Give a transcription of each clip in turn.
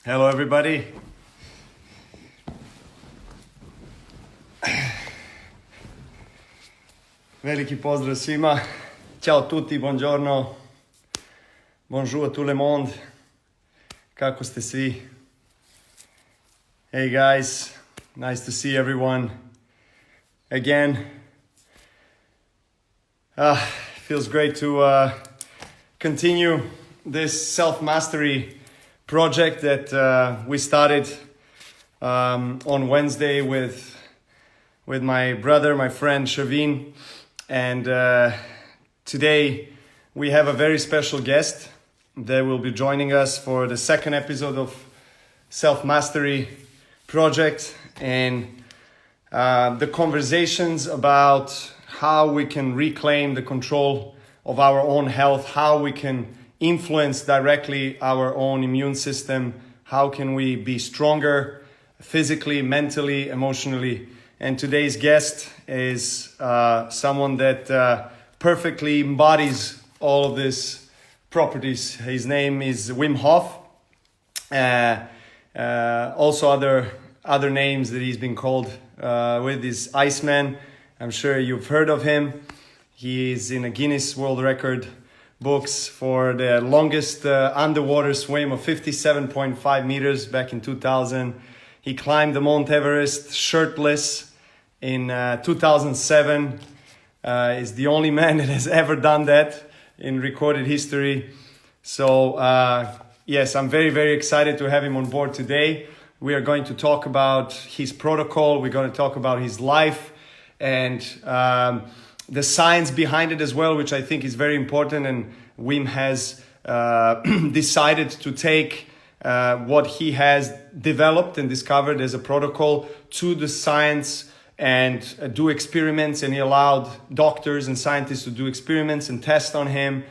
Hello everybody. Veliki pozdrav svima. Ciao tutti, buongiorno. Bonjour à tout le monde. Kako ste svi? Hey guys, nice to see everyone again. Feels great to continue this self-mastery project that we started on Wednesday with my brother, my friend Shavin. And today we have a very special guest that will be joining us for the second episode of self-mastery project, and the conversations about how we can reclaim the control of our own health, how we can influence directly our own immune system, how can we be stronger physically, mentally, emotionally. And today's guest is someone that perfectly embodies all of these properties. His name is Wim Hof. Also other names that he's been called with is Iceman. I'm sure you've heard of him. He is in a Guinness World Record books for the longest underwater swim of 57.5 meters back in 2000. He climbed the Mount Everest shirtless in 2007. Is the only man that has ever done that in recorded history. So yes, I'm very, very excited to have him on board today. We are going to talk about his protocol. We're going to talk about his life and the science behind it as well, which I think is very important. And Wim has decided to take what he has developed and discovered as a protocol to the science and do experiments. And he allowed doctors and scientists to do experiments and test on him,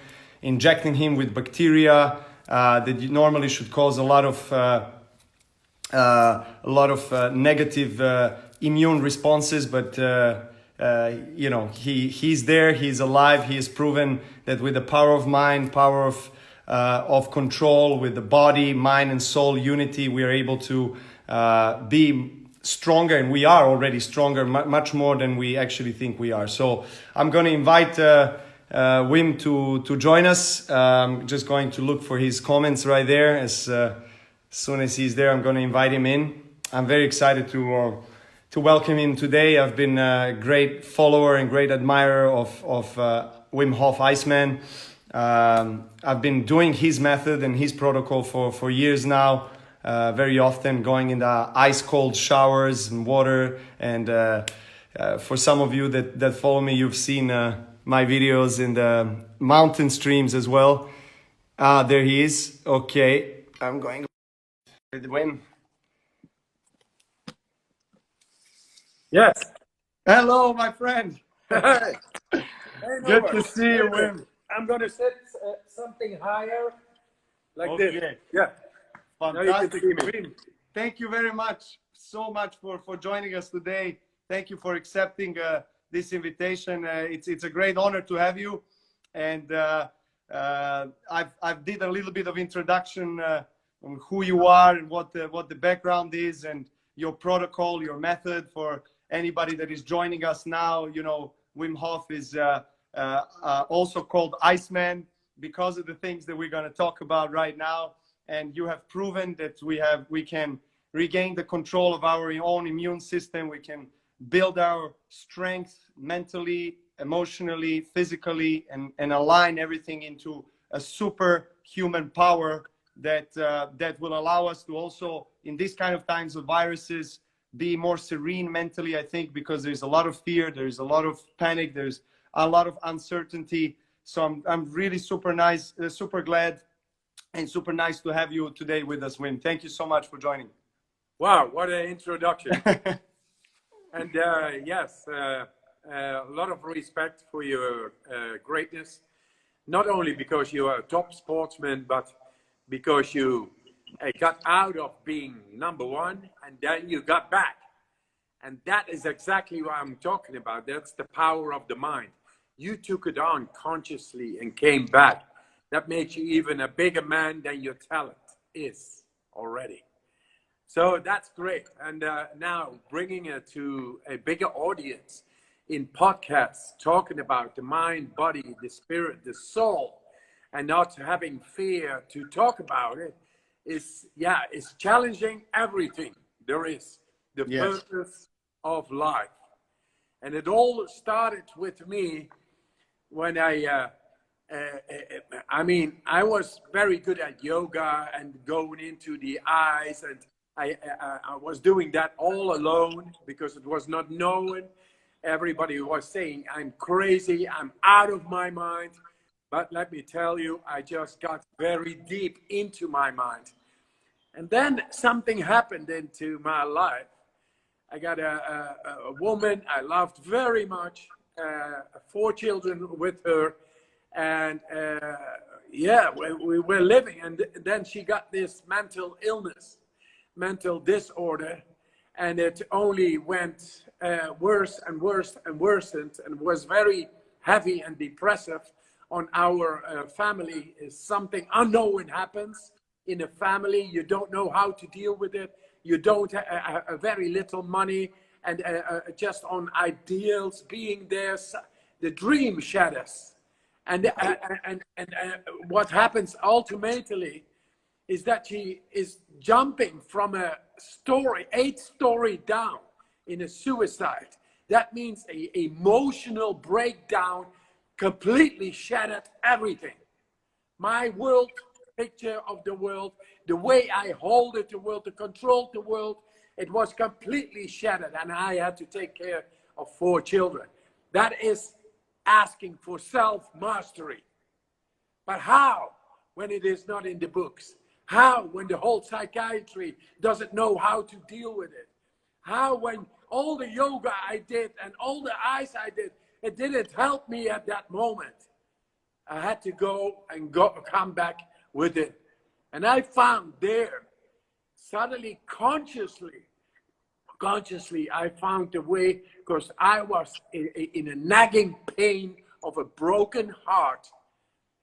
injecting him with bacteria that normally should cause a lot of negative immune responses, but you know, he's there, he's alive. He has proven that with the power of mind, power of control, with the body, mind, and soul unity, we are able to be stronger, and we are already stronger, much more than we actually think we are. So I'm going to invite Wim to join us. I'm just going to look for his comments right there. As soon as he's there, I'm going to invite him in. I'm very excited to welcome him today. I've been a great follower and great admirer of Wim Hof Iceman. I've been doing his method and his protocol for years now, very often going in the ice cold showers and water. And for some of you that follow me, you've seen my videos in the mountain streams as well. There he is. Okay, I'm going with Wim. Yes. Hello, my friend. Hey, Good Novak. to see you, Wim. I'm going to set something higher, like this. Yeah. Fantastic. Now you can see me. Wim, thank you very much, so much for joining us today. Thank you for accepting this invitation. It's a great honor to have you. And I've did a little bit of introduction on who you are and what the background is and your protocol, your method. For anybody that is joining us now, you know, Wim Hof is also called Iceman because of the things that we're going to talk about right now. And you have proven that we can regain the control of our own immune system. We can build our strength mentally, emotionally, physically, and align everything into a superhuman power that will allow us to also, in these kind of times of viruses, be more serene mentally, I think, because there's a lot of fear, there's a lot of panic, there's a lot of uncertainty. So I'm really super glad and super nice to have you today with us, Wim. Thank you so much for joining. Wow, what an introduction. And yes, a lot of respect for your greatness, not only because you are a top sportsman, but because you got out of being number one and then you got back. And that is exactly what I'm talking about. That's the power of the mind. You took it on consciously and came back. That made you even a bigger man than your talent. is already. So that's great. And now bringing it to a bigger audience in podcasts, talking about the mind, body, the spirit, the soul, and not having fear to talk about it is, yeah, it's challenging everything there is, the Yes. purpose of life. And it all started with me when I mean, I was very good at yoga and going into the eyes, and I was doing that all alone because it was not known. Everybody was saying I'm crazy, I'm out of my mind. But let me tell you, I just got very deep into my mind. And then something happened into my life. I got a woman I loved very much, 4 children with her. And yeah, we were living. And then she got this mental illness, mental disorder. And it only went worse and worse and worsened, and was very heavy and depressive on our family. Is something unknown happens in a family. You don't know how to deal with it. You don't have very little money, and just on ideals being there, the dream shatters. And what happens ultimately is that she is jumping from a story, 8-story down in a suicide. That means a emotional breakdown, completely shattered everything. My world picture of the world, the way I hold it, the world, to control the world, it was completely shattered, and I had to take care of 4 children. That is asking for self-mastery. But how, when it is not in the books? How, when the whole psychiatry doesn't know how to deal with it? How, when all the yoga I did and all the eyes I did, it didn't help me at that moment. I had to come back with it. And I found there, suddenly, consciously, I found a way, because I was in a nagging pain of a broken heart.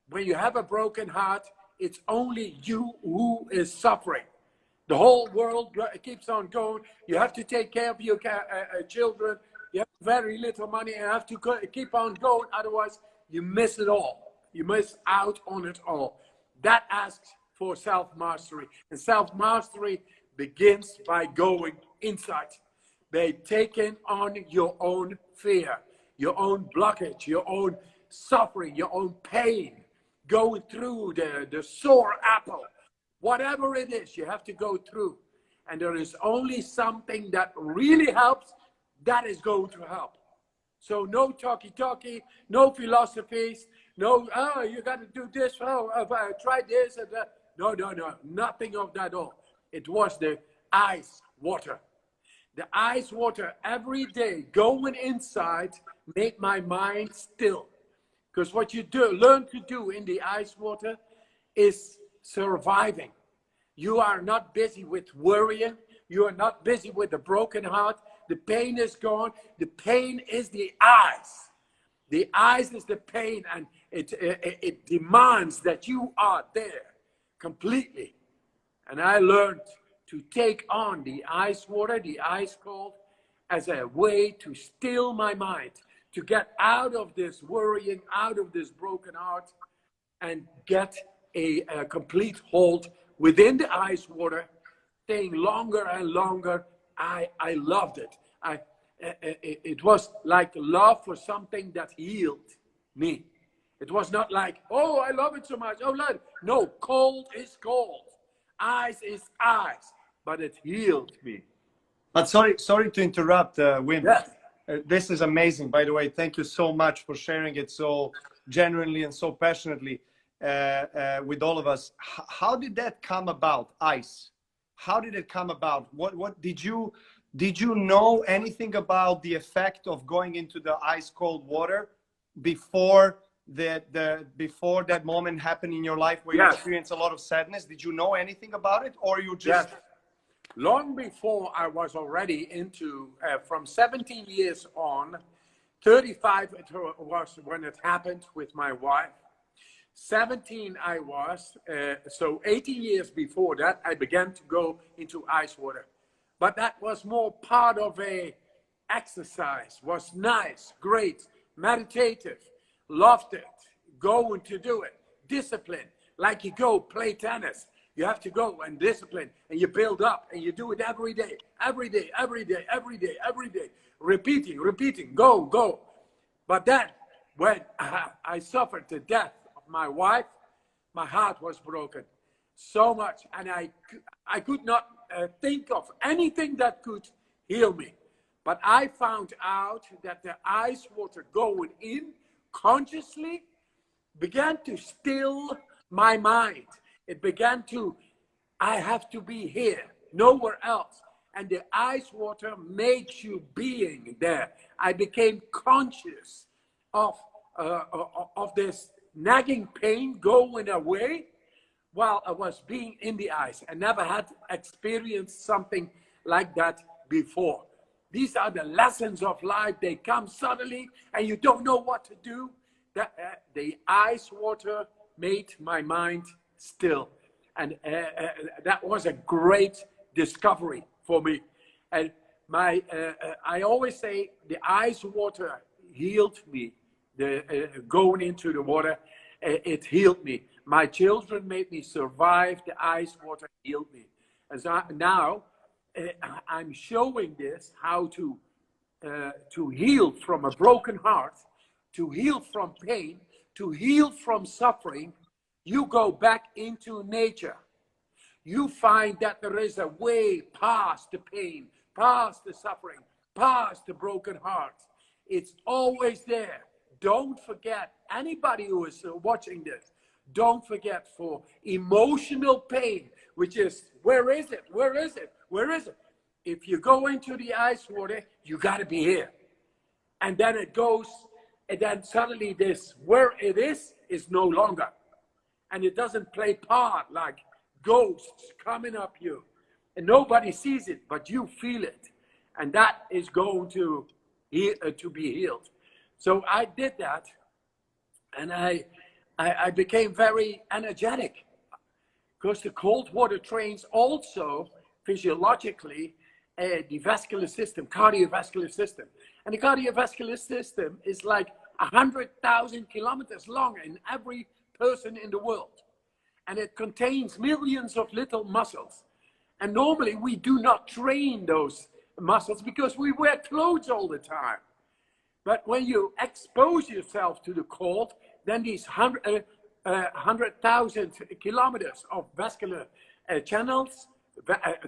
When you have a broken heart, it's only you who is suffering. The whole world keeps on going. You have to take care of your children. You have very little money and have to keep on going. Otherwise, you miss it all. You miss out on it all. That asks for self-mastery. And self-mastery begins by going inside. By taking on your own fear, your own blockage, your own suffering, your own pain. Going through the sore apple. Whatever it is, you have to go through. And there is only something that really helps, that is going to help. So no talkie, no philosophies, no, oh, you got to do this, try this and that. No, nothing of that all. It was the ice water. The ice water every day going inside made my mind still. Because what you learn to do in the ice water is surviving. You are not busy with worrying. You are not busy with the broken heart. The pain is gone. The pain is the ice. The ice is the pain, and it demands that you are there completely. And I learned to take on the ice water, the ice cold, as a way to still my mind, to get out of this worrying, out of this broken heart, and get a complete hold within the ice water, staying longer and longer. I loved it. It was like love for something that healed me. It was not like, oh, I love it so much. Oh, Lord. No, cold is cold. Ice is ice. But it healed me. But sorry to interrupt, Wim. Yes. This is amazing, by the way. Thank you so much for sharing it so genuinely and so passionately with all of us. How did that come about, ice? How did it come about? What did you know anything about the effect of going into the ice cold water before that moment happened in your life where you experienced a lot of sadness? Did you know anything about it, or you just? Yes. Long before I was already into, from 17 years on, 35 it was when it happened with my wife. 17 I was, so 18 years before that, I began to go into ice water. But that was more part of a exercise, was nice, great, meditative, loved it, going to do it, discipline, like you go play tennis. You have to go and discipline, and you build up, and you do it every day, every day, every day, every day, every day, repeating, go. But then, when I suffered the death of my wife, my heart was broken so much, and I could not think of anything that could heal me. But I found out that the ice water going in consciously began to still my mind. It began to, I have to be here, nowhere else. And the ice water makes you being there. I became conscious of this nagging pain going away while I was being in the ice. I never had experienced something like that before. These are the lessons of life. They come suddenly and you don't know what to do. The ice water made my mind still. And that was a great discovery for me. And I always say the ice water healed me. Going into the water, it healed me. My children made me survive. The ice water healed me. As now, I'm showing this how to heal from a broken heart, to heal from pain, to heal from suffering. You go back into nature. You find that there is a way past the pain, past the suffering, past the broken heart. It's always there. Don't forget, anybody who is watching this, don't forget, for emotional pain, which is, where is it? Where is it? Where is it? If you go into the ice water, you got to be here. And then it goes, and then suddenly this, where it is no longer. And it doesn't play part like ghosts coming up you. And nobody sees it, but you feel it. And that is going to be healed. So I did that, and I became very energetic, because the cold water trains also physiologically the vascular system, cardiovascular system. And the cardiovascular system is like 100,000 kilometers long in every person in the world. And it contains millions of little muscles. And normally we do not train those muscles because we wear clothes all the time. But when you expose yourself to the cold, then these 100,000 kilometers of vascular channels,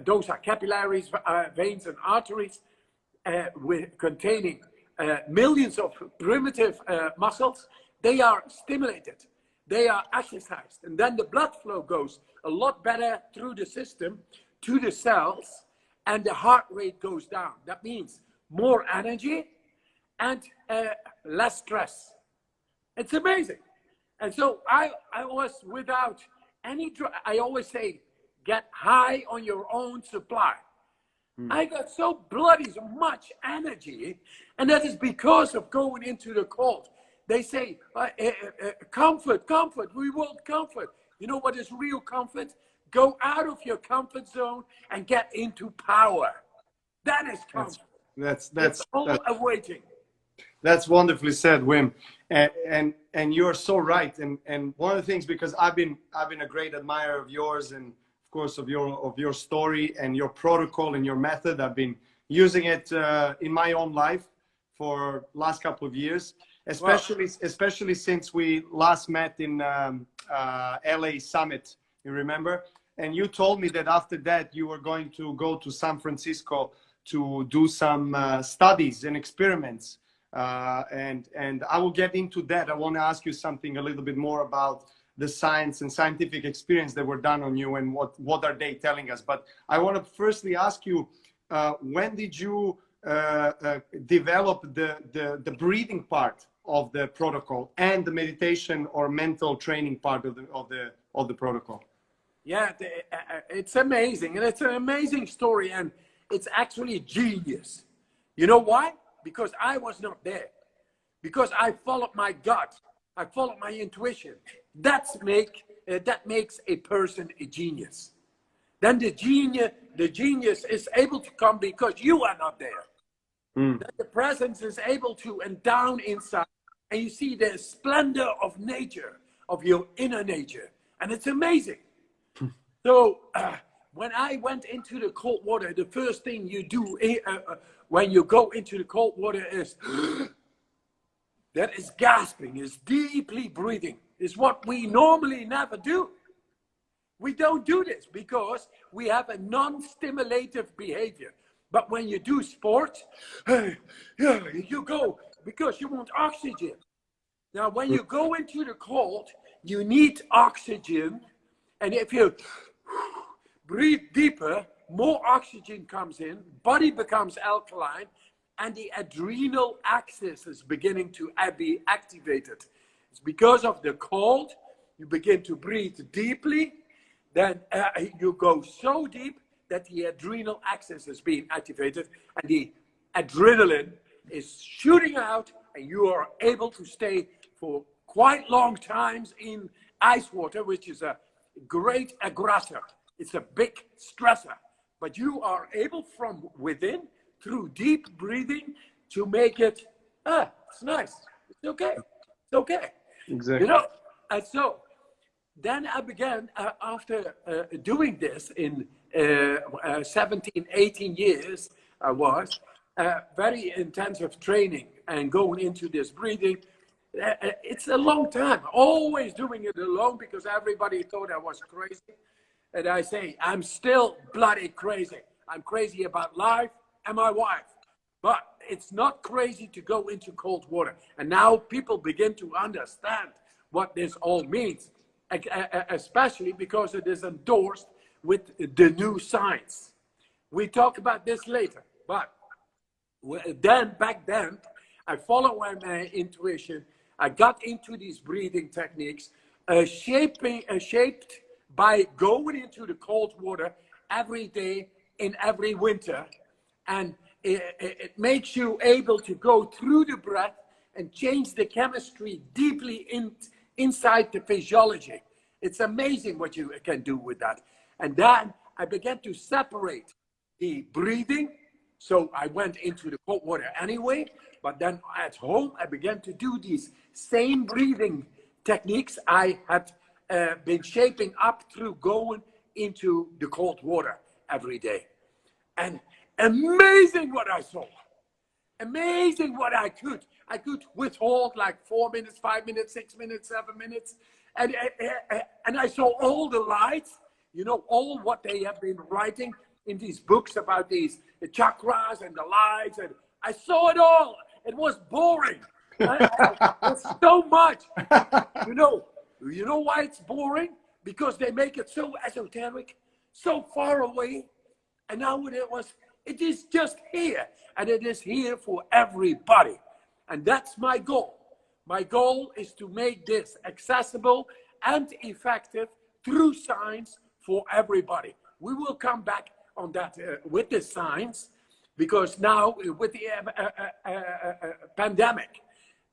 those are capillaries, veins and arteries, containing millions of primitive muscles, they are stimulated, they are exercised, and then the blood flow goes a lot better through the system to the cells, and the heart rate goes down. That means more energy and less stress. It's amazing. And so I was without any, I always say, get high on your own supply. I got so bloody much energy, and that is because of going into the cold. They say, comfort, we want comfort. You know what is real comfort? Go out of your comfort zone and get into power. That is comfort. That's all awaiting. That's wonderfully said, Wim, and you're so right. And one of the things, because I've been a great admirer of yours, and of course of your story and your protocol and your method. I've been using it in my own life for last couple of years, especially since we last met in LA Summit. You remember? And you told me that after that you were going to go to San Francisco to do some studies and experiments. And I will get into that. I want to ask you something a little bit more about the science and scientific experience that were done on you, and what are they telling us. But I want to firstly ask you, when did you develop the breathing part of the protocol and the meditation or mental training part of the protocol? Yeah, it's amazing, and it's an amazing story, and it's actually genius. You know why? Because I was not there. Because I followed my gut. I followed my intuition. that makes a person a genius. Then the genius is able to come because you are not there. Then the presence is able to, and down inside, and you see the splendor of nature, of your inner nature, and it's amazing. So when I went into the cold water, the first thing you do when you go into the cold water is that is gasping, is deeply breathing. Is what we normally never do. We don't do this because we have a non-stimulative behavior. But when you do sport, you go because you want oxygen. Now, when you go into the cold, you need oxygen. And if you breathe deeper, more oxygen comes in, body becomes alkaline, and the adrenal axis is beginning to be activated. It's because of the cold, you begin to breathe deeply, then you go so deep that the adrenal axis is being activated, and the adrenaline is shooting out, and you are able to stay for quite long times in ice water, which is a great aggressor. It's a big stressor, but you are able from within, through deep breathing, to make it, it's nice, it's okay, it's okay. Exactly. You know, and so then I began, after doing this in 17, 18 years, I was very intensive training and going into this breathing. It's a long time, always doing it alone because everybody thought I was crazy. And I say, I'm still bloody crazy. I'm crazy about life and my wife. But it's not crazy to go into cold water. And now people begin to understand what this all means, especially because it is endorsed with the new science. We talk about this later, but back then, I followed my intuition. I got into these breathing techniques, shaped by going into the cold water every day in every winter. And it makes you able to go through the breath and change the chemistry deeply inside the physiology. It's amazing what you can do with that. And then I began to separate the breathing. So I went into the cold water anyway, but then at home, I began to do these same breathing techniques I had been shaping up through going into the cold water every day. And amazing what I saw. Amazing what I could. I could withhold like 4 minutes, 5 minutes, 6 minutes, 7 minutes. And I saw all the lights, you know, all what they have been writing in these books about these chakras and the lights. And I saw it all. It was boring. It's so much. You know why it's boring? Because they make it so esoteric, so far away. And now it is just here. And it is here for everybody. And that's my goal. My goal is to make this accessible and effective through science for everybody. We will come back on that with the science, because now with the pandemic,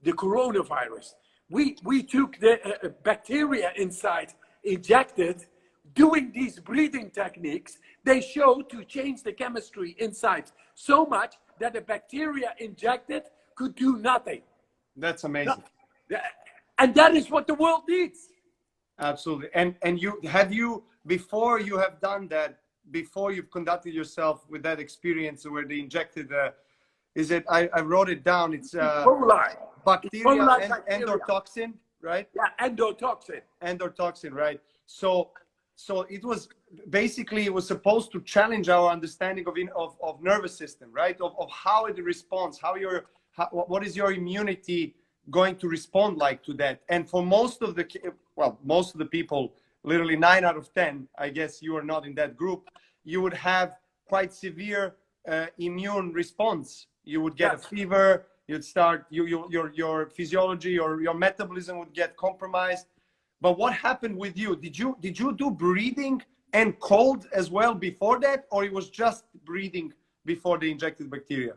the coronavirus, we took the bacteria inside, injected, doing these breathing techniques. They show to change the chemistry inside so much that the bacteria injected could do nothing. That's amazing. And that is what the world needs. Absolutely. And you before you have done that, before you've conducted yourself with that experience where they injected I wrote it down, it's bacteria and endotoxin, right? Yeah, endotoxin, right? So it was basically, it was supposed to challenge our understanding of nervous system, right? Of how it responds, what is your immunity going to respond like to that. And for most of the people, literally 9 out of 10, I guess you are not in that group, you would have quite severe immune response. You would get a fever, you'd start, your physiology or your metabolism would get compromised. But what happened with you? Did you do breathing and cold as well before that, or it was just breathing before they injected bacteria?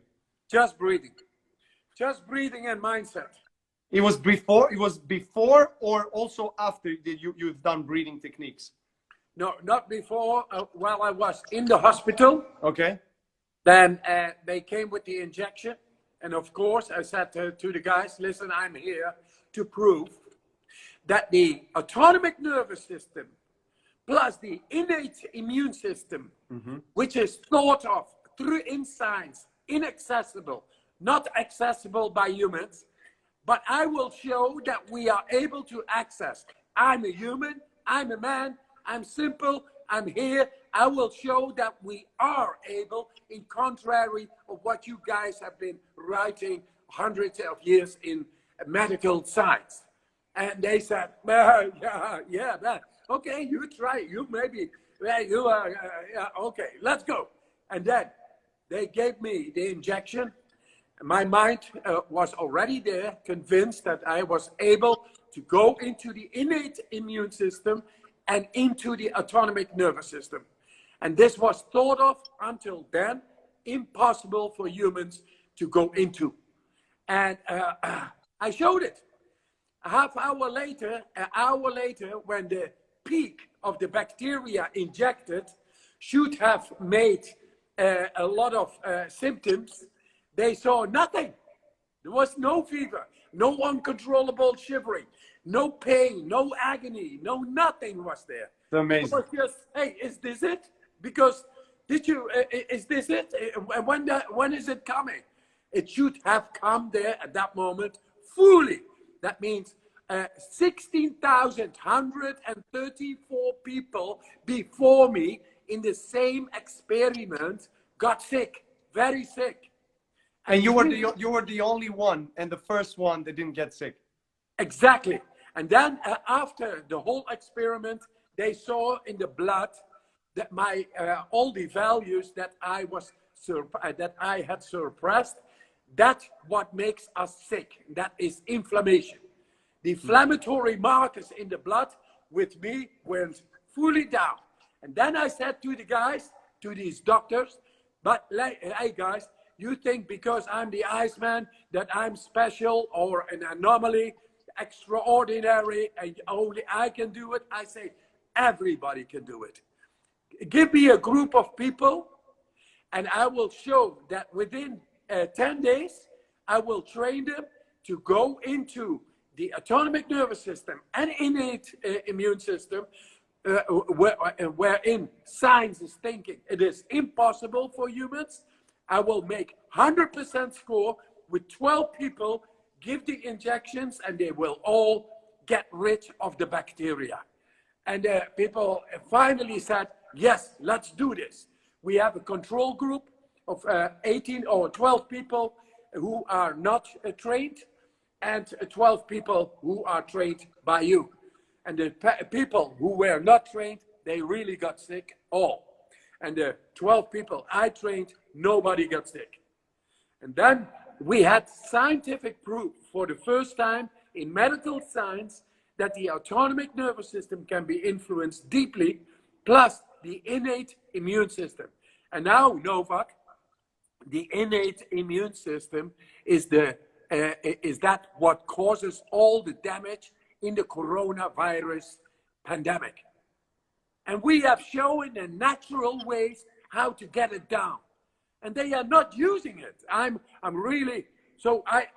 Just breathing and mindset. It was before. It was before, or also after that you've done breathing techniques. No, not before. While I was in the hospital. Okay. Then they came with the injection, and of course I said to the guys, "Listen, I'm here to prove that the autonomic nervous system plus the innate immune system, which is thought of through in science, inaccessible, not accessible by humans, but I will show that we are able to access. I'm a human, I'm a man, I'm simple, I'm here. I will show that we are able, in contrary of what you guys have been writing hundreds of years in medical science." And they said, yeah, okay, you try, you maybe, you are, okay, let's go. And then they gave me the injection. My mind was already there, convinced that I was able to go into the innate immune system and into the autonomic nervous system. And this was thought of until then impossible for humans to go into. And I showed it. An hour later, when the peak of the bacteria injected should have made a lot of symptoms, they saw nothing. There was no fever, no uncontrollable shivering, no pain, no agony, no nothing was there. It's amazing. It was just, hey, is this it? Because is this it? When is it coming? It should have come there at that moment fully. That means 16,134 people before me in the same experiment got sick, very sick. And you were the only one, and the first one that didn't get sick. Exactly. And then after the whole experiment, they saw in the blood that my all the values that I had suppressed, that's what makes us sick. That is inflammation. The inflammatory markers in the blood with me went fully down. And then I said to the guys, to these doctors, but hey guys, you think because I'm the Iceman that I'm special or an anomaly, extraordinary, and only I can do it? I say, everybody can do it. Give me a group of people and I will show that within 10 days, I will train them to go into the autonomic nervous system and innate immune system, wherein science is thinking it is impossible for humans. I will make 100% score with 12 people, give the injections, and they will all get rid of the bacteria. And people finally said, yes, let's do this. We have a control group of 18 or 12 people who are not trained, and 12 people who are trained by you. And the people who were not trained, they really got sick, all. And the 12 people I trained, nobody got sick. And then we had scientific proof for the first time in medical science that the autonomic nervous system can be influenced deeply, plus the innate immune system. And now, Novak, the innate immune system is that what causes all the damage in the coronavirus pandemic. And we have shown the natural ways how to get it down. And they are not using it. I'm really, so I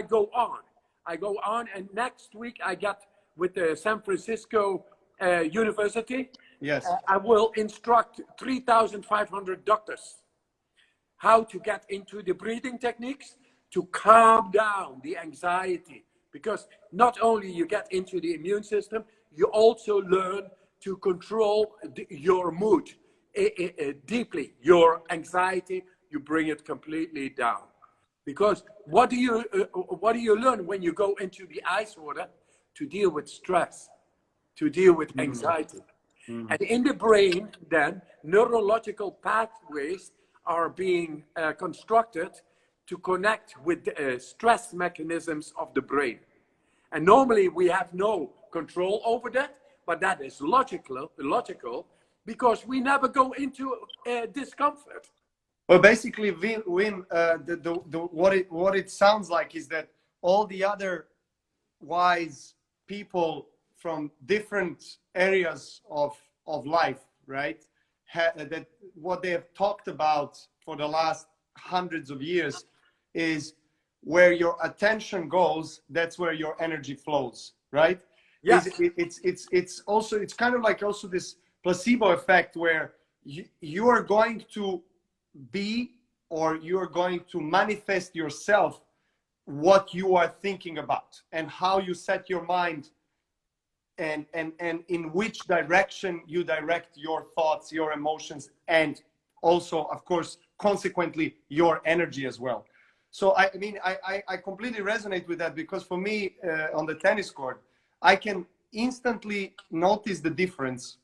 go on. I go on, and next week I got with the San Francisco University. Yes. I will instruct 3,500 doctors how to get into the breathing techniques to calm down the anxiety. Because not only you get into the immune system, you also learn to control your mood deeply, your anxiety, you bring it completely down. Because what do you learn when you go into the ice water? To deal with stress, to deal with anxiety. And in the brain, then, neurological pathways are being constructed to connect with the stress mechanisms of the brain. And normally we have no control over that, but that is logical because we never go into discomfort. Well, basically, Wim, what it sounds like is that all the other wise people from different areas of life, right? That what they have talked about for the last hundreds of years is where your attention goes, that's where your energy flows, right? Yes. It's also, it's kind of like also this placebo effect where you are going to be, or you're going to manifest yourself what you are thinking about and how you set your mind, and in which direction you direct your thoughts, your emotions, and also, of course, consequently, your energy as well. So I mean, I completely resonate with that, because for me, on the tennis court, I can instantly notice the difference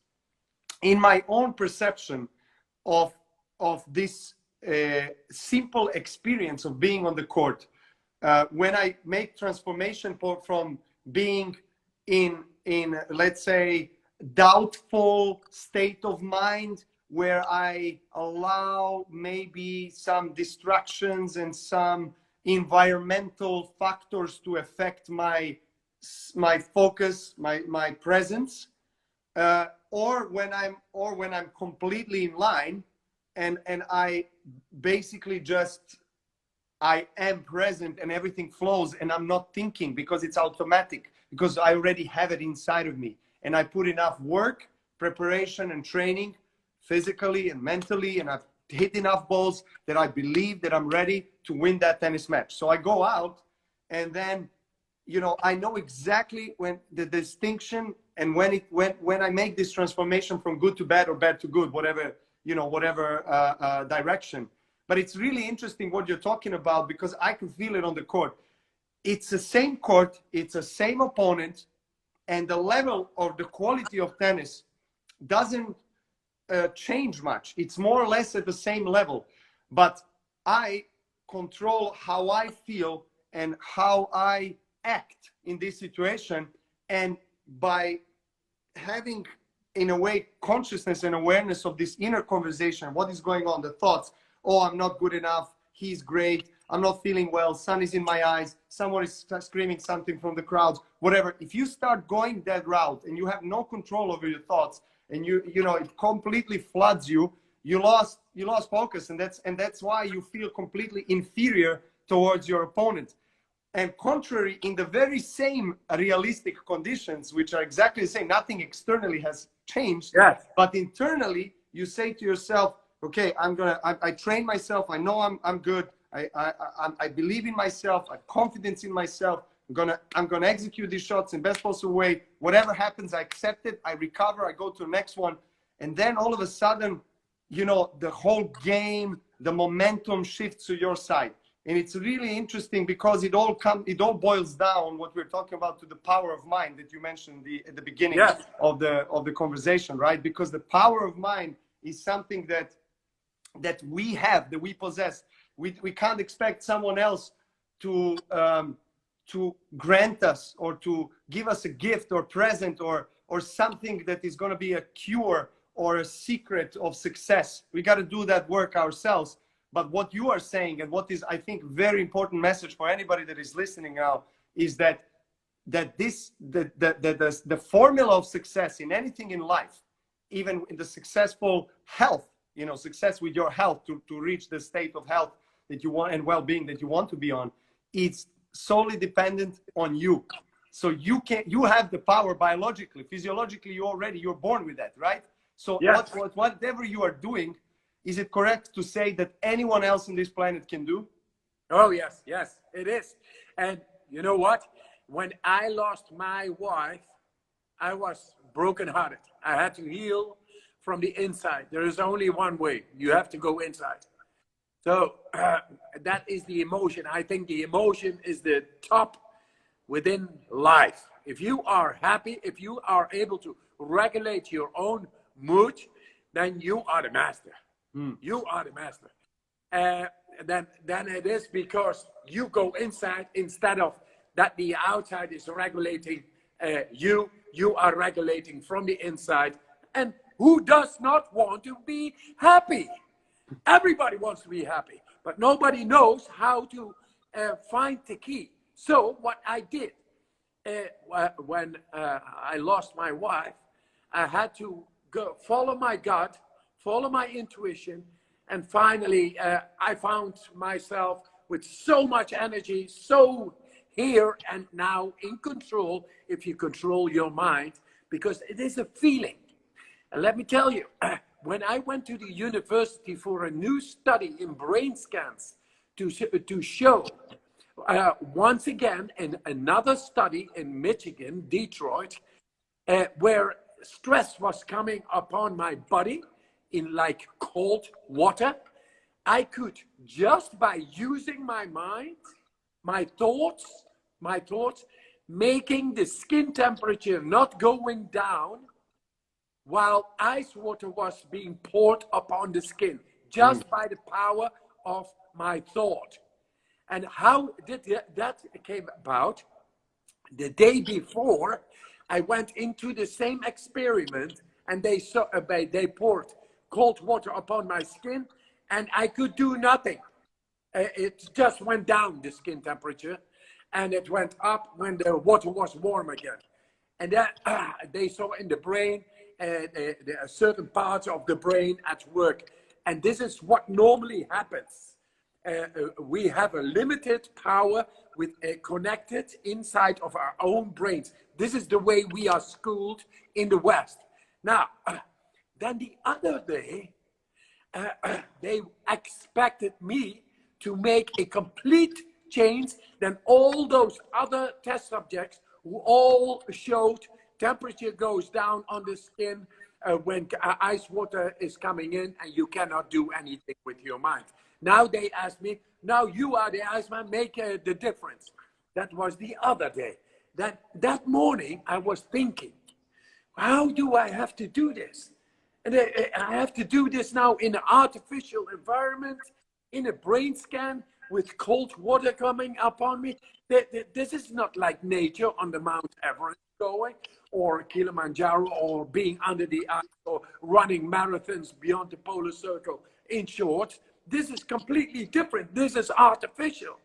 in my own perception of this simple experience of being on the court. When I make transformation from being in let's say doubtful state of mind, where I allow maybe some distractions and some environmental factors to affect my focus, my presence, or when I'm completely in line, and I basically just, I am present and everything flows, and I'm not thinking because it's automatic, because I already have it inside of me, and I put enough work, preparation, and training physically and mentally, and I've hit enough balls that I believe that I'm ready to win that tennis match. So I go out, and then, you know, I know exactly when the distinction, and when I make this transformation from good to bad or bad to good, whatever, you know, whatever direction. But it's really interesting what you're talking about, because I can feel it on the court. It's the same court, it's the same opponent, and the level or the quality of tennis doesn't change much. It's more or less at the same level. But I control how I feel and how I act in this situation. And by having, in a way, consciousness and awareness of this inner conversation, what is going on, the thoughts, oh, I'm not good enough, he's great, I'm not feeling well, sun is in my eyes, someone is screaming something from the crowds, whatever. If you start going that route and you have no control over your thoughts, and you know, it completely floods you, you lost focus, and that's why you feel completely inferior towards your opponent. And contrary, in the very same realistic conditions, which are exactly the same, nothing externally has changed, Yes. but internally you say to yourself, okay, I train myself, I know I'm good, I believe in myself, I have confidence in myself, I'm gonna execute these shots in best possible way. Whatever happens, I accept it, I recover, I go to the next one. And then all of a sudden, you know, the whole game, the momentum shifts to your side. And it's really interesting, because it all boils down, what we're talking about, to the power of mind that you mentioned at the beginning, yes, of the conversation, right? Because the power of mind is something that we have, that we possess. We can't expect someone else to grant us, or to give us a gift or present, or something that is going to be a cure or a secret of success. We got to do that work ourselves. But what you are saying, and what is, I think, very important message for anybody that is listening now, is that the formula of success in anything in life, even in the successful health, you know, success with your health, to reach the state of health that you want, and well-being that you want to be on, it's solely dependent on you. So you have the power biologically, physiologically, you're born with that, right? So yes, whatever you are doing, is it correct to say that anyone else on this planet can do? Oh, yes, yes, it is. And you know what? When I lost my wife, I was brokenhearted. I had to heal from the inside. There is only one way. You have to go inside. So that is the emotion. I think the emotion is the top within life. If you are happy, if you are able to regulate your own mood, then you are the master. You are the master. Then it is because you go inside, instead of that the outside is regulating you. You are regulating from the inside. And who does not want to be happy? Everybody wants to be happy, but nobody knows how to find the key. So what I did, when I lost my wife, I had to go follow my gut, follow my intuition, and finally I found myself with so much energy, so here and now in control, if you control your mind, because it is a feeling. And let me tell you, when I went to the university for a new study in brain scans to show, once again, in another study in Michigan, Detroit, where stress was coming upon my body in like cold water, I could, just by using my mind, my thoughts, making the skin temperature not going down while ice water was being poured upon the skin, just by the power of my thought. And how did that came about? The day before, I went into the same experiment, and they poured cold water upon my skin, and I could do nothing. It just went down, the skin temperature, and it went up when the water was warm again. And that they saw in the brain, certain parts of the brain at work. And this is what normally happens. We have a limited power with connected inside of our own brains. This is the way we are schooled in the West. Now, then the other day, they expected me to make a complete change than all those other test subjects who all showed temperature goes down on the skin when ice water is coming in, and you cannot do anything with your mind. Now they asked me, now you are the Iceman, make the difference. That was the other day. That morning I was thinking, how do I have to do this? And I have to do this now in an artificial environment, in a brain scan with cold water coming upon me. This is not like nature on the Mount Everest going, or Kilimanjaro, or being under the ice, or running marathons beyond the polar circle. In short, this is completely different. This is artificial.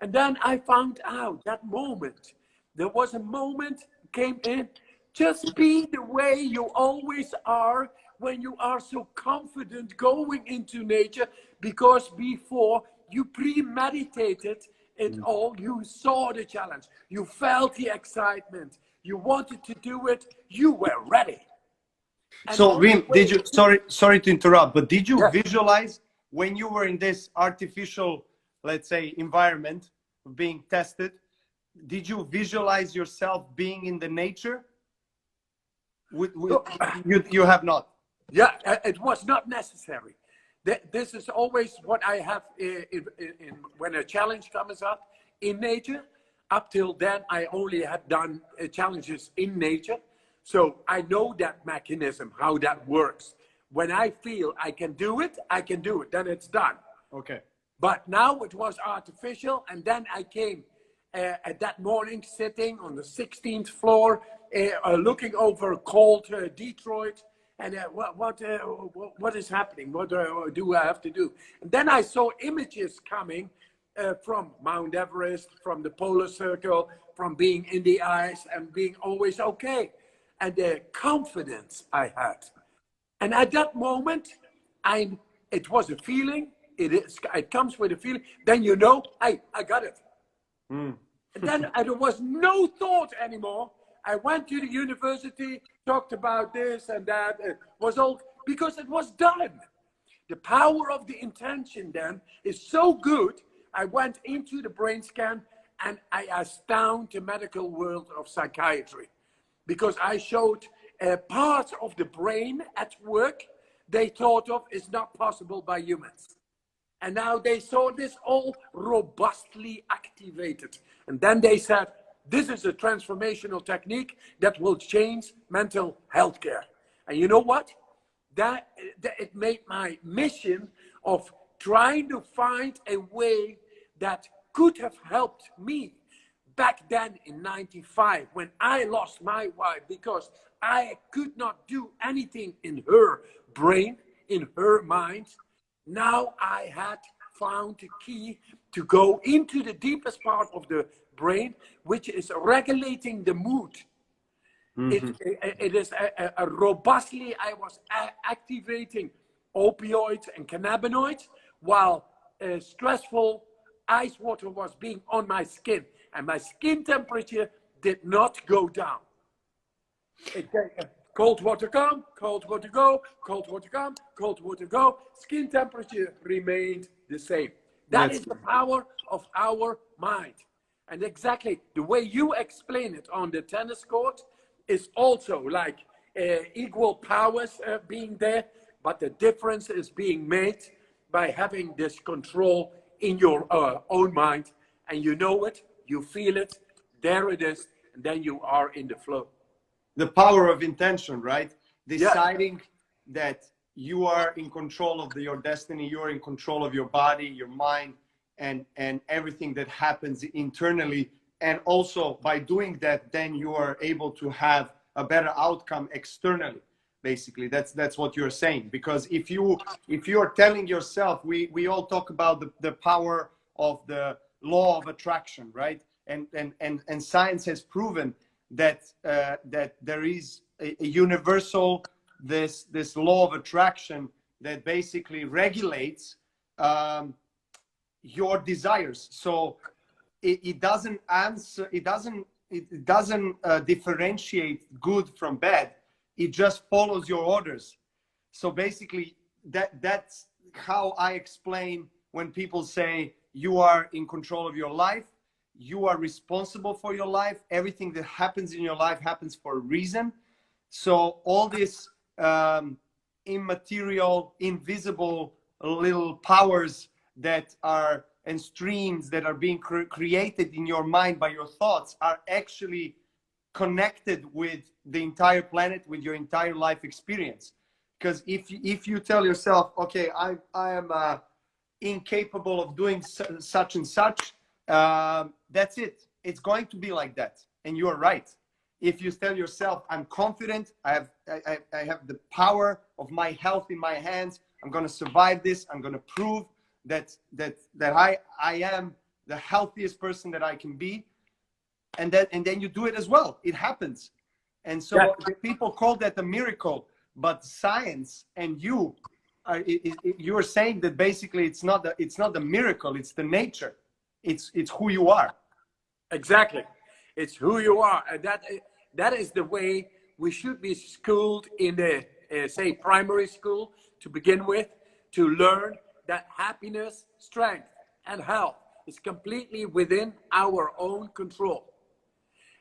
And then I found out that moment, there was a moment came in, just be the way you always are when you are so confident going into nature, because before you premeditated it all, you saw the challenge, you felt the excitement, you wanted to do it, you were ready. And so Wim, did you, sorry to interrupt, but did you visualize when you were in this artificial, let's say, environment being tested, did you visualize yourself being in the nature? You have not. Yeah, it was not necessary. This is always what I have when a challenge comes up in nature. Up till then, I only had done challenges in nature. So I know that mechanism, how that works. When I feel I can do it, I can do it. Then it's done. Okay. But now it was artificial. And then I came at that morning sitting on the 16th floor, looking over cold Detroit. And what is happening? What do I have to do? And then I saw images coming from Mount Everest, from the polar circle, from being in the ice and being always okay. And the confidence I had. And at that moment, it was a feeling. It comes with a feeling. Then you know, I got it. And then there was no thought anymore. I went to the university, talked about this and that. It was all because it was done. The power of the intention then is so good. I went into the brain scan and I astound the medical world of psychiatry, because I showed parts of the brain at work they thought of is not possible by humans. And now they saw this all robustly activated. And then they said, this is a transformational technique that will change mental health care. And you know what? That it made my mission of trying to find a way that could have helped me back then in '95 when I lost my wife, because I could not do anything in her brain, in her mind. Now I had found the key to go into the deepest part of the brain, which is regulating the mood. It is a robustly, I was activating opioids and cannabinoids while stressful ice water was being on my skin, and my skin temperature did not go down. Cold water come, cold water go, cold water come, cold water go. Skin temperature remained the same. That is the power of our mind. And exactly the way you explain it on the tennis court is also like equal powers being there, but the difference is being made by having this control in your own mind, and you know it, you feel it, there it is, and then you are in the flow. The power of intention, right? Deciding that you are in control of your destiny, you are in control of your body, your mind, and everything that happens internally. And also by doing that, then you are able to have a better outcome externally. Basically, that's what you're saying. Because if you are telling yourself, we all talk about the power of the law of attraction, right? And science has proven that that there is a universal this law of attraction that basically regulates your desires. So it doesn't answer, it doesn't differentiate good from bad. It just follows your orders. So basically that's how I explain when people say you are in control of your life, you are responsible for your life, everything that happens in your life happens for a reason. So all this immaterial, invisible little powers that are and streams that are being created in your mind by your thoughts are actually connected with the entire planet, with your entire life experience. Because if you tell yourself, okay, I am incapable of doing such and such, that's it. It's going to be like that, and you are right. If you tell yourself, I'm confident, I have the power of my health in my hands, I'm going to survive this, I'm going to prove that I am the healthiest person that I can be, and then you do it as well. It happens. And so the people call that a miracle, but science and you are saying that basically it's not the miracle, it's the nature, it's who you are. Exactly, it's who you are, and that is the way we should be schooled in the say primary school to begin with, to learn that happiness, strength, and health is completely within our own control.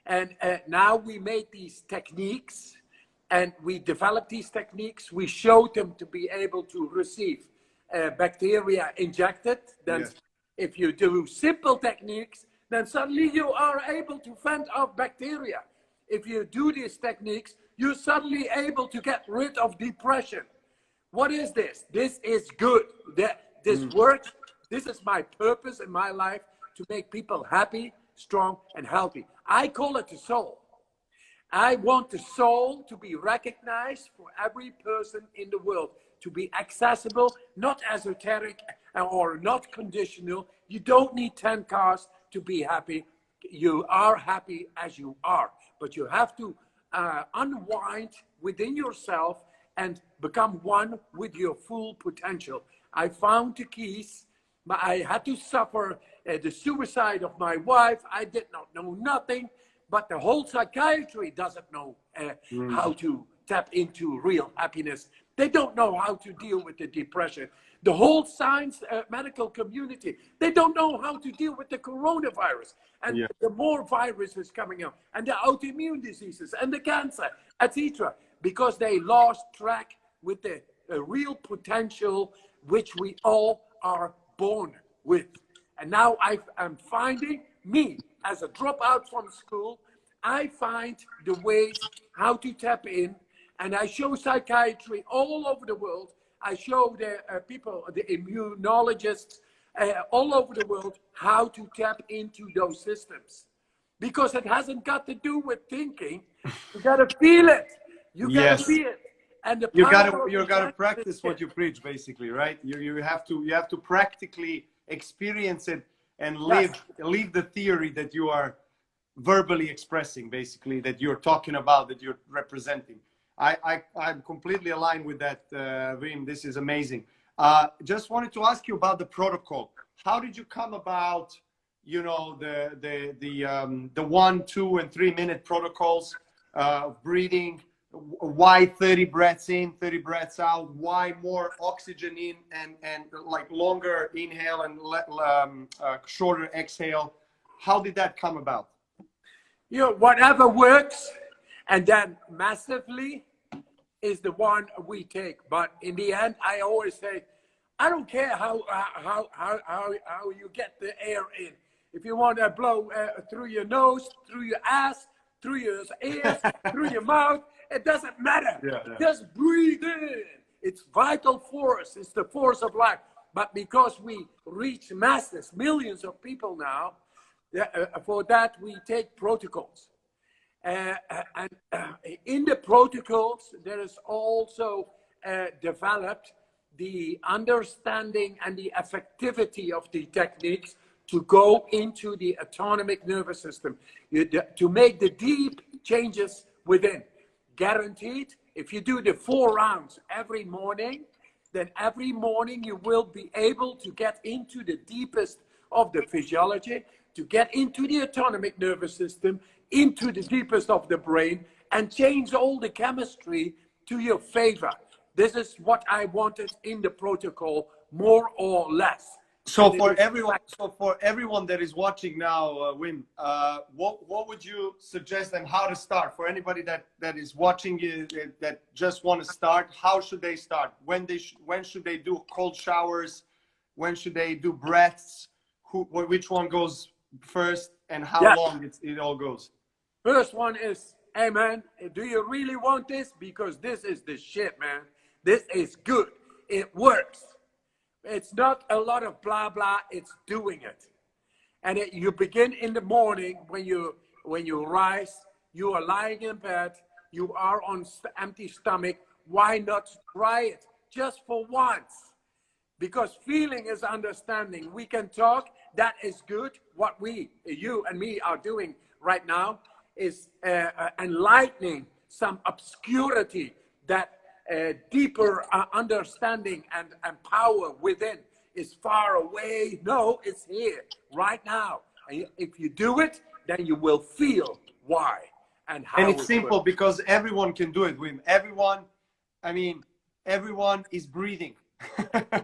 And now we made these techniques, and we developed these techniques. We showed them to be able to receive bacteria injected. Then if you do simple techniques, then suddenly you are able to fend off bacteria. If you do these techniques, you're suddenly able to get rid of depression. What is this? This is good. This works. This is my purpose in my life, to make people happy, strong, and healthy. I call it the soul. I want the soul to be recognized for every person in the world, to be accessible, not esoteric or not conditional. You don't need 10 cars to be happy. You are happy as you are, but you have to unwind within yourself and become one with your full potential. I found the keys. I had to suffer the suicide of my wife. I did not know nothing, but the whole psychiatry doesn't know how to tap into real happiness. They don't know how to deal with the depression. The whole science medical community, they don't know how to deal with the coronavirus. And the more viruses coming out, and the autoimmune diseases, and the cancer, etc. Because they lost track with the real potential which we all are born with. And now I'm finding, me as a dropout from school, I find the ways how to tap in, and I show psychiatry all over the world. I show the people, the immunologists all over the world, how to tap into those systems. Because it hasn't got to do with thinking. You gotta feel it. You gotta feel it. And the You power of you the gotta gentleman practice what shift. you preach, basically, right? You have to practically experience it and Yes. live the theory that you are verbally expressing, basically, that you're talking about, that you're representing. I'm completely aligned with that, Wim. This is amazing. Just wanted to ask you about the protocol. How did you come about, you know, the 1, 2, and 3 minute protocols, breathing? Why 30 breaths in, 30 breaths out? Why more oxygen in and like longer inhale and shorter exhale? How did that come about? You know, whatever works, and then massively is the one we take. But in the end, I always say, I don't care how you get the air in. If you want to blow through your nose, through your ass, through your ears, through your mouth, it doesn't matter. Yeah, yeah. Just breathe in. It's vital force. It's the force of life. But because we reach masses, millions of people now, for that we take protocols. And in the protocols, there is also developed the understanding and the effectivity of the techniques to go into the autonomic nervous system, to make the deep changes within. Guaranteed, if you do the 4 rounds every morning, then every morning you will be able to get into the deepest of the physiology, to get into the autonomic nervous system, into the deepest of the brain, and change all the chemistry to your favor. This is what I wanted in the protocol, more or less. So for everyone that is watching now, Wim, what would you suggest and how to start for anybody that is watching you that just want to start? How should they start? When should they do cold showers? When should they do breaths? Which one goes first, and how long it all goes? First one is, hey man, do you really want this? Because this is the shit, man. This is good. It works. It's not a lot of blah blah. It's doing it. And you begin in the morning when you rise. You are lying in bed. You are on empty stomach. Why not try it just for once? Because feeling is understanding. We can talk. That is good. What you and me are doing right now is enlightening some obscurity, that deeper understanding and power within is far away. No, it's here right now. And if you do it, then you will feel why and how. And it's simple because everyone can do it, Wim. Everyone is breathing.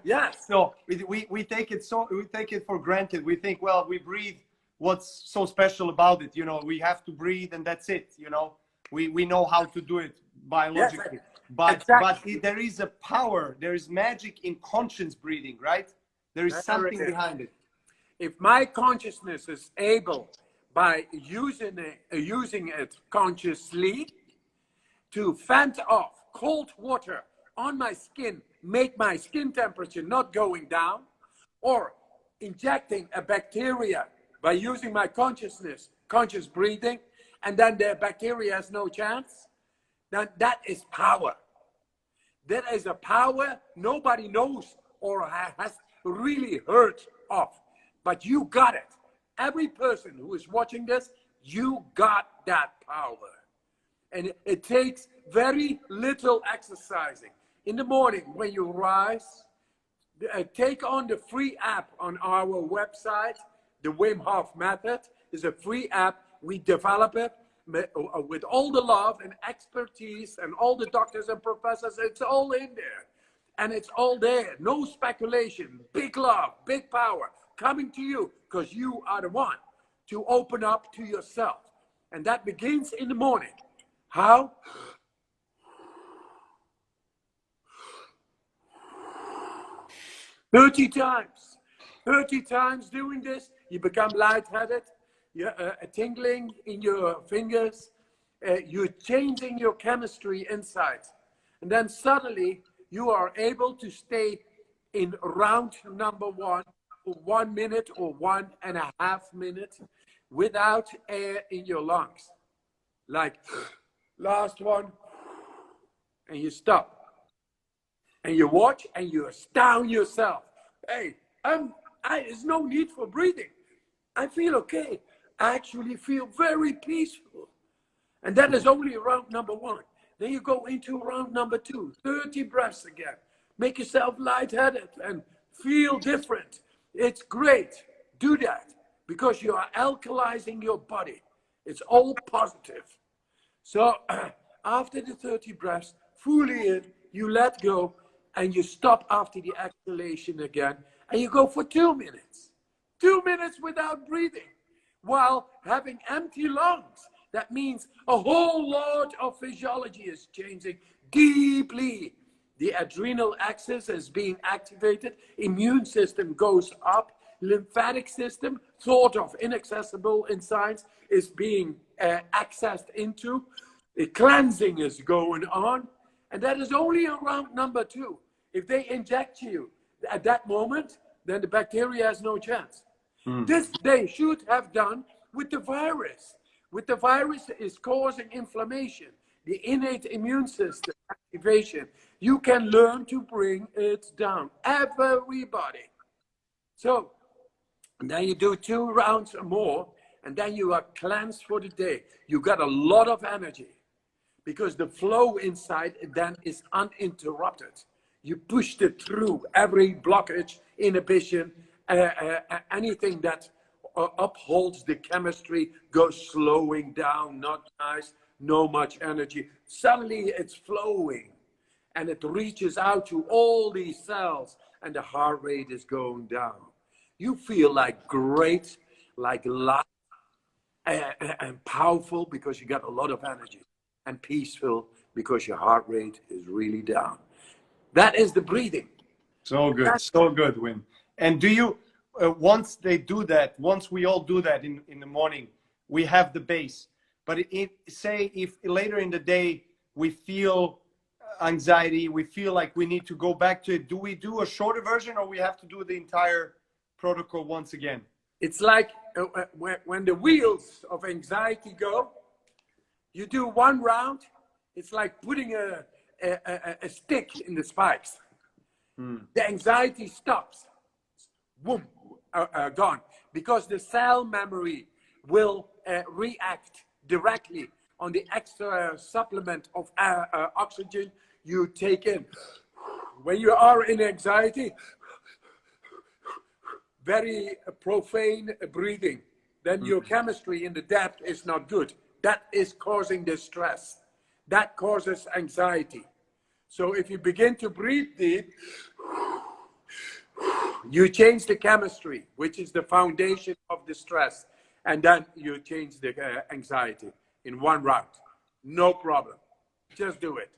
Yes. So we take it for granted. We think, well, we breathe. What's so special about it? You know, we have to breathe and that's it. You know, we know how to do it biologically. Yes, but there is a power, there is magic in conscious breathing, right? There is something behind it. If my consciousness is able, by using it consciously, to fend off cold water on my skin, make my skin temperature not going down, or injecting a bacteria by using my consciousness, conscious breathing, and then the bacteria has no chance, then that is power. That is a power nobody knows or has really heard of. But you got it. Every person who is watching this, you got that power. And it takes very little exercising. In the morning when you rise, take on the free app on our website. The Wim Hof Method is a free app. We develop it with all the love and expertise and all the doctors and professors. It's all in there. And it's all there. No speculation. Big love, big power coming to you because you are the one to open up to yourself. And that begins in the morning. How? Thirty times doing this, you become lightheaded, you're tingling in your fingers, you're changing your chemistry inside. And then suddenly you are able to stay in round number 1 for 1 minute or 1.5 minutes without air in your lungs. Like last one, and you stop. and you watch and you astound yourself. Hey, there's no need for breathing. I feel okay. I actually feel very peaceful. And that is only round number 1. Then you go into round number 2, 30 breaths again. Make yourself lightheaded and feel different. It's great. Do that because you are alkalizing your body. It's all positive. So after the 30 breaths, fully in, you let go and you stop after the exhalation again and you go for 2 minutes. 2 minutes without breathing while having empty lungs. That means a whole lot of physiology is changing deeply. The adrenal axis is being activated. Immune system goes up. Lymphatic system, thought of inaccessible in science, is being accessed into. The cleansing is going on. And that is only around number 2. If they inject you at that moment, then the bacteria has no chance. This they should have done with the virus. With the virus is causing inflammation, the innate immune system activation. You can learn to bring it down, everybody. So then you do 2 rounds or more, and then you are cleansed for the day. You got a lot of energy because the flow inside then is uninterrupted. You pushed it through every blockage, inhibition, anything that upholds the chemistry goes slowing down, not nice, no much energy. Suddenly it's flowing and it reaches out to all these cells and the heart rate is going down. You feel like great, like light and powerful because you got a lot of energy, and peaceful because your heart rate is really down. That is the breathing. So good, so good, Wim. And do you, once they do that, once we all do that in the morning, we have the base. But say if later in the day we feel anxiety, we feel like we need to go back to it, do we do a shorter version or we have to do the entire protocol once again? It's like when the wheels of anxiety go, you do 1 round, it's like putting a stick in the spikes. The anxiety stops. Boom, gone. Because the cell memory will react directly on the extra supplement of oxygen you take in. When you are in anxiety, very profane breathing, then your chemistry in the depth is not good. That is causing the stress. That causes anxiety. So if you begin to breathe deep, you change the chemistry, which is the foundation of the stress. And then you change the anxiety in 1 round. No problem. Just do it.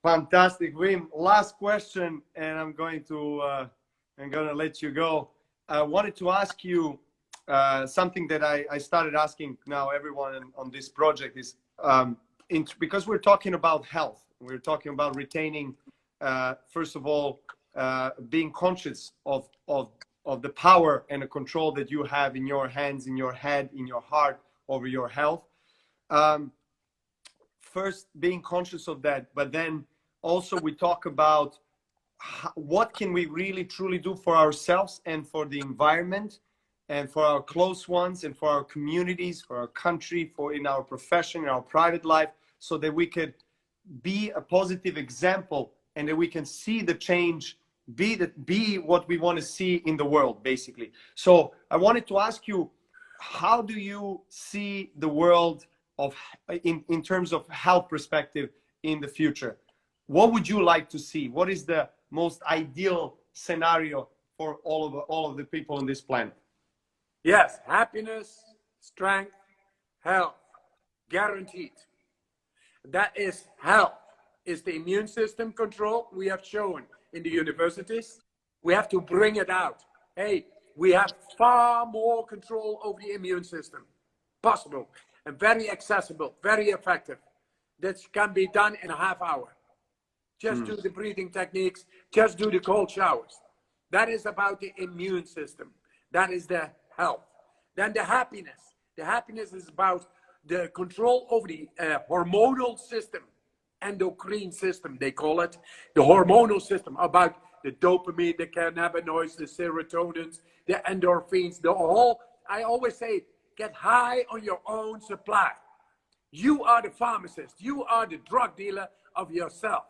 Fantastic, Wim. Last question, and I'm going to let you go. I wanted to ask you something that I started asking now everyone on this project is because we're talking about health. We're talking about retaining, first of all, being conscious of the power and the control that you have in your hands, in your head, in your heart over your health. First, being conscious of that, but then also we talk about what can we really truly do for ourselves and for the environment and for our close ones and for our communities, for our country, for in our profession, in our private life, so that we could be a positive example and that we can see the change, be what we want to see in the world, basically. So I wanted to ask you, how do you see the world in terms of health perspective in the future? What would you like to see? What is the most ideal scenario for all of the people on this planet? Yes, happiness, strength, health, guaranteed. That is health. Is the immune system control we have shown in the universities. We have to bring it out. Hey, we have far more control over the immune system. Possible and very accessible, very effective. That can be done in a half hour. Just do the breathing techniques, just do the cold showers. That is about the immune system. That is the health. Then the happiness. The happiness is about the control over the hormonal system. endocrine system, they call it, the hormonal system, about the dopamine, the cannabinoids, the serotonins, the endorphins, the whole. I always say, get high on your own supply. You are the pharmacist. You are the drug dealer of yourself.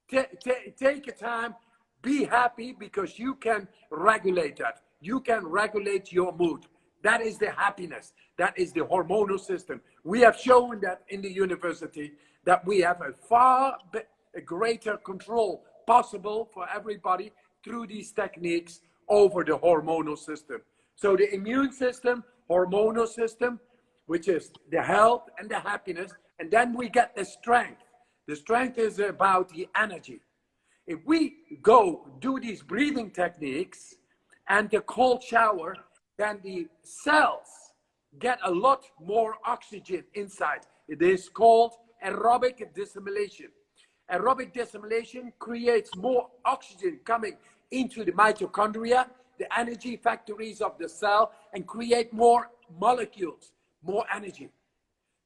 Take your time. Be happy, because you can regulate that. You can regulate your mood. That is the happiness. That is the hormonal system. We have shown that in the university, that we have a far greater control possible for everybody through these techniques over the hormonal system. So the immune system, hormonal system, which is the health and the happiness, and then we get the strength. The strength is about the energy. If we go do these breathing techniques and the cold shower, then the cells get a lot more oxygen inside. It is called aerobic dissimulation. Aerobic dissimulation creates more oxygen coming into the mitochondria, the energy factories of the cell, and create more molecules, more energy.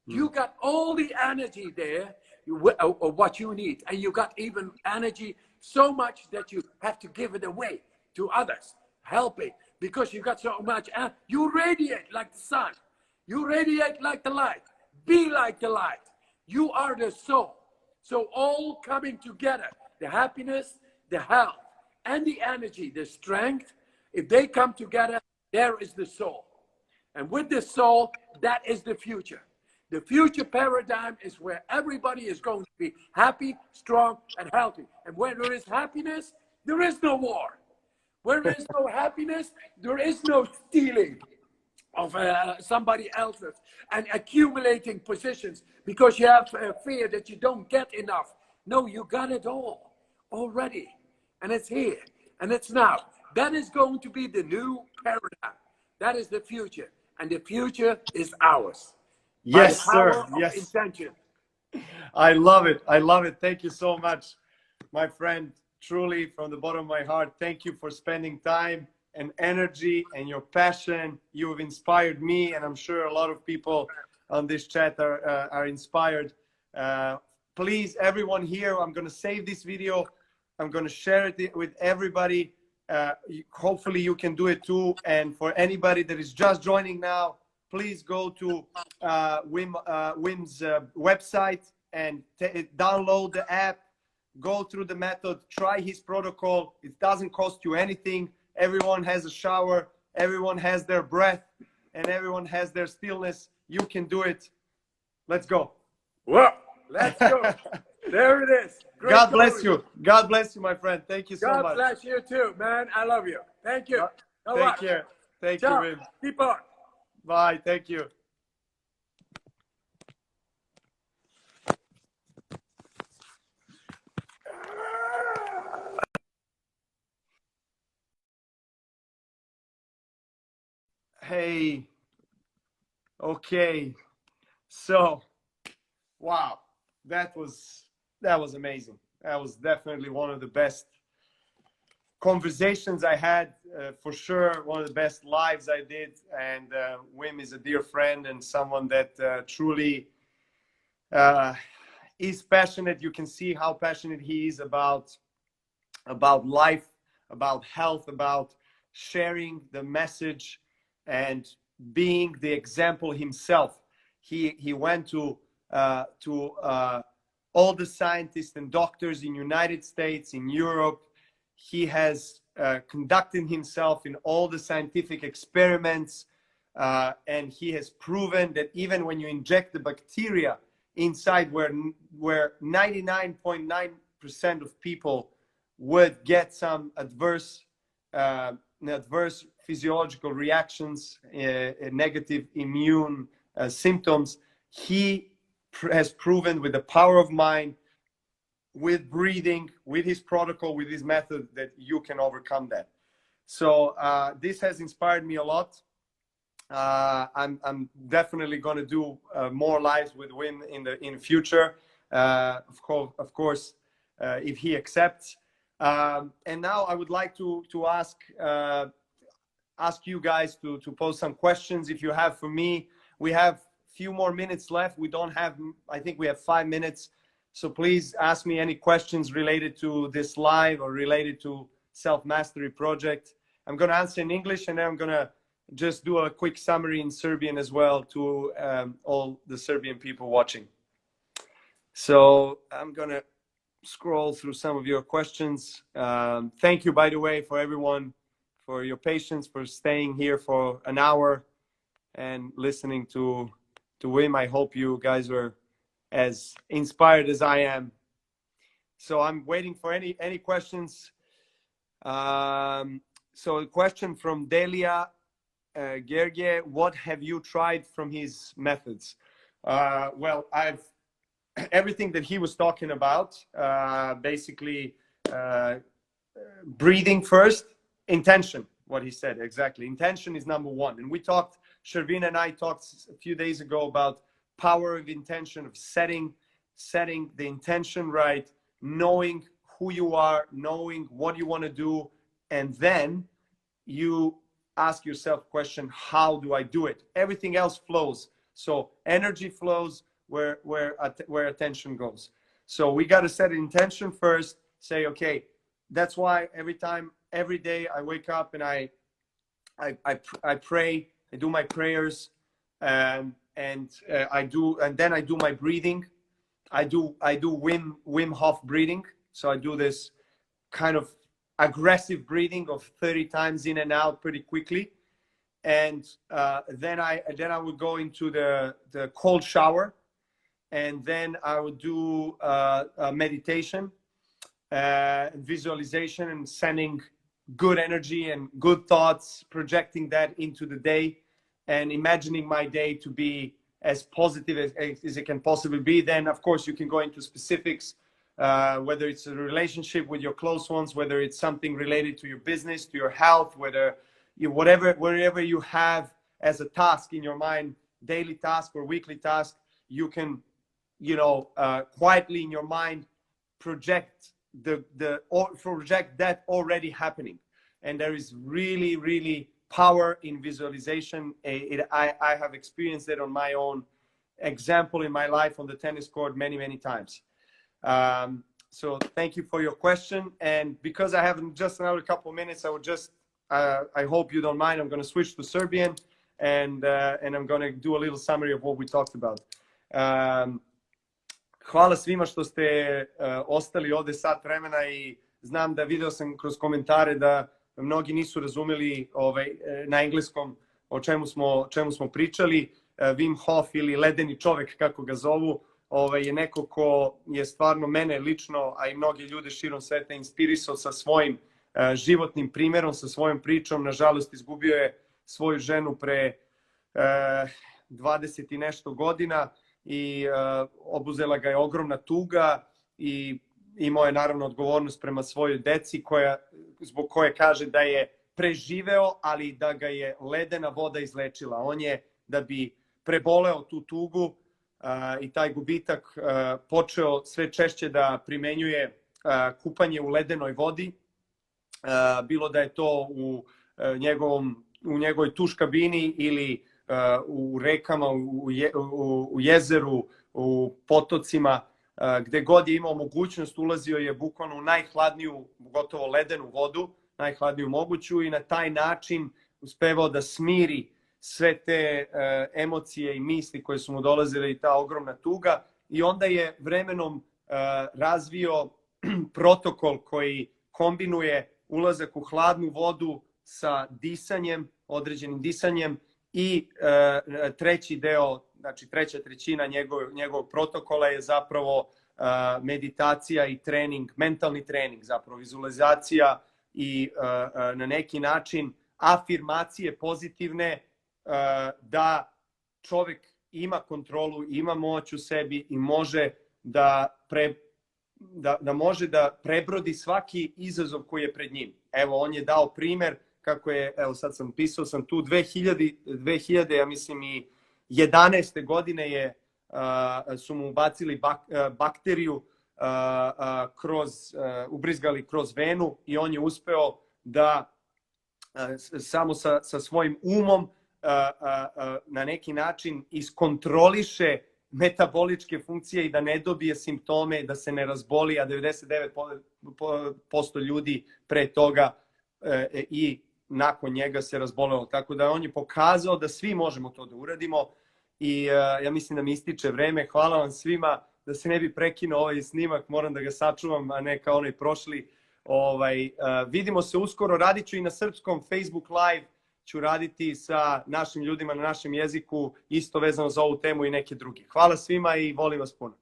You got all the energy there, what you need, and you got even energy so much that you have to give it away to others, helping, because you got so much. You radiate like the sun. You radiate like the light. Be like the light. You are the soul. So all coming together, the happiness, the health, and the energy, the strength, if they come together, there is the soul. And with the soul, that is the future. The future paradigm is where everybody is going to be happy, strong, and healthy. And where there is happiness, there is no war. Where there is no happiness, there is no stealing of somebody else's and accumulating positions because you have fear that you don't get enough. No, you got it all already. And it's here. And it's now. That is going to be the new paradigm. That is the future. And the future is ours. Yes, sir. Yes. Intention. I love it. I love it. Thank you so much, my friend. Truly, from the bottom of my heart, thank you for spending time and energy and your passion. You have inspired me, and I'm sure a lot of people on this chat are inspired. Please, everyone here, I'm going to save this video. I'm going to share it with everybody. Hopefully you can do it too. And for anybody that is just joining now, please go to Wim's website and download the app. Go through the method, try his protocol. It doesn't cost you anything. Everyone has a shower, everyone has their breath, and everyone has their stillness. You can do it. Let's go. Well, let's go. There it is. Great God bless you. God bless you, my friend. Thank you so much. God bless you too, man. I love you. Thank you. Take care. Thank you, Wim. Keep on. Bye. Thank you. Hey, okay, so wow, that was amazing. That was definitely one of the best conversations I had, for sure. One of the best lives I did. And Wim is a dear friend and someone that truly is passionate. You can see how passionate he is about life, about health, about sharing the message and being the example himself. He went to all the scientists and doctors in United States, in Europe. He has conducted himself in all the scientific experiments, and he has proven that even when you inject the bacteria inside, where 99.9% of people would get some adverse physiological reactions, negative immune symptoms, he has proven with the power of mind, with breathing, with his protocol, with his method, that you can overcome that. So this has inspired me a lot. I'm definitely going to do more lives with Wim in the future, of course, if he accepts. And now I would like to ask you guys to pose some questions if you have for me. We have a few more minutes left. We don't have, I think we have 5 minutes. So please ask me any questions related to this live or related to Self-Mastery Project. I'm going to answer in English, and then I'm going to just do a quick summary in Serbian as well to all the Serbian people watching. So I'm going to scroll through some of your questions. Thank you, by the way, for everyone, for your patience, for staying here for an hour and listening to Wim. I hope you guys were as inspired as I am. So I'm waiting for any questions. So a question from Delia Gerge: what have you tried from his methods? Well, everything that he was talking about, basically breathing first, intention, what he said, exactly. Intention is number one. And we talked, Shervin and I talked a few days ago about power of intention, of setting the intention right, knowing who you are, knowing what you want to do, and then you ask yourself the question, how do I do it? Everything else flows. So energy flows where attention goes. So we got to set an intention first, say, okay, that's why every day I wake up and I pray, I do my prayers, and then I do my breathing. I do Wim Hof breathing. So I do this kind of aggressive breathing of 30 times in and out pretty quickly. And then I would go into the cold shower, and then I would do a meditation, visualization, and sending good energy and good thoughts, projecting that into the day, and imagining my day to be as positive as it can possibly be. Then, of course, you can go into specifics, whether it's a relationship with your close ones, whether it's something related to your business, to your health, wherever you have as a task in your mind, daily task or weekly task, you can, quietly in your mind project project that already happening. And there is really, really power in visualization. I have experienced it on my own example in my life on the tennis court many, many times. So thank you for your question. And because I have just another couple of minutes, I would just, I hope you don't mind, I'm going to switch to Serbian, and I'm going to do a little summary of what we talked about. Hvala svima što ste ostali ovde sat vremena, i znam da video sam kroz komentare da mnogi nisu razumeli na engleskom o čemu smo pričali. Wim Hof, ili ledeni čovek kako ga zovu, je neko ko je stvarno mene lično, a i mnogi ljude širom sveta inspirisao sa svojim životnim primjerom, sa svojom pričom. Nažalost, izgubio je svoju ženu pre 20 i nešto godina i obuzela ga je ogromna tuga, i imao je naravno odgovornost prema svojoj deci, zbog koje kaže da je preživeo, ali da ga je ledena voda izlečila. On je, da bi preboleo tu tugu i taj gubitak, počeo sve češće da primenjuje kupanje u ledenoj vodi, bilo da je to u njegovoj tuš kabini ili u rekama, u jezeru, u potocima, gde god je imao mogućnost, ulazio je bukvalno u najhladniju, gotovo ledenu vodu, najhladniju moguću, i na taj način uspevao da smiri sve te emocije i misli koje su mu dolazile i ta ogromna tuga. I onda je vremenom razvio protokol koji kombinuje ulazak u hladnu vodu sa disanjem, određenim disanjem, i treći deo, znači treća trećina njegovog protokola je zapravo meditacija i trening, mentalni trening, zapravo vizualizacija i na neki način afirmacije pozitivne, da čovjek ima kontrolu, ima moć u sebi i može da može da prebrodi svaki izazov koji je pred njim. Evo, on je dao primjer kako je, evo sad sam pisao sam tu, 2000 ja mislim i 11. godine su mu ubacili bakteriju, ubrizgali kroz venu, i on je uspeo da samo sa svojim umom na neki način iskontroliše metaboličke funkcije i da ne dobije simptome, da se ne razboli, a 99% ljudi pre toga i nakon njega se razbolelo. Tako da on je pokazao da svi možemo to da uradimo i ja mislim da mi ističe vreme. Hvala vam svima, da se ne bi prekinuo ovaj snimak, moram da ga sačuvam, a ne kao onaj prošli. Vidimo se uskoro, radit ću i na srpskom Facebook live, ću raditi sa našim ljudima na našem jeziku, isto vezano za ovu temu i neke druge. Hvala svima i volim vas puno.